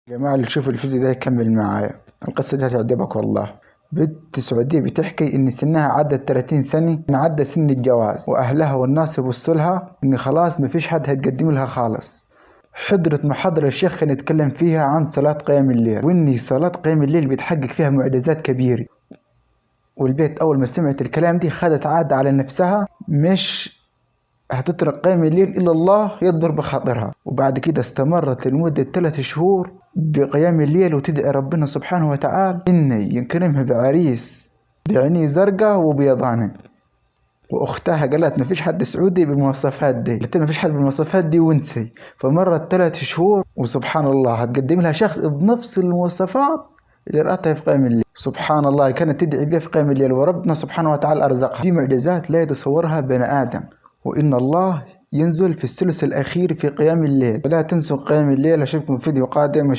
يا جماعة اللي يشوف الفيديو ده يكمل معايا، القصة دي هتعجبك والله. بنت سعودية بتحكي إن سنها عدى 30 سنة، إن عدى سن الجواز، وأهلها والناس يبصوا لها إن خلاص مفيش حد هتقدم لها خالص. حضرت محاضرة الشيخ كان يتكلم فيها عن صلاة قيام الليل، وإن صلاة قيام الليل بتحقق فيها معجزات كبيرة. والبيت أول ما سمعت الكلام دي خدت عادة على نفسها، مش هتترك قيام الليل إلا الله يضرب بخاطرها. وبعد كده استمرت لمدة 3 شهور بقيام الليل وتدعي ربنا سبحانه وتعالى إنه يكرمها بعريس بعينيه زرقاء وبيضانه. واختها قالت مفيش حد سعودي بالمواصفات دي، قلت لها مفيش حد بالمواصفات دي وانسي. فمرت 3 شهور وسبحان الله هتقدم لها شخص بنفس المواصفات اللي رأتها في قيام الليل. سبحان الله كانت تدعي بيه في قيام الليل وربنا سبحانه وتعالى أرزقها. دي معجزات لا يتصورها بني آدم، وإن الله ينزل في الثلث الأخير في قيام الليل. فلا تنسوا قيام الليل. أشوفكم في فيديو قادم.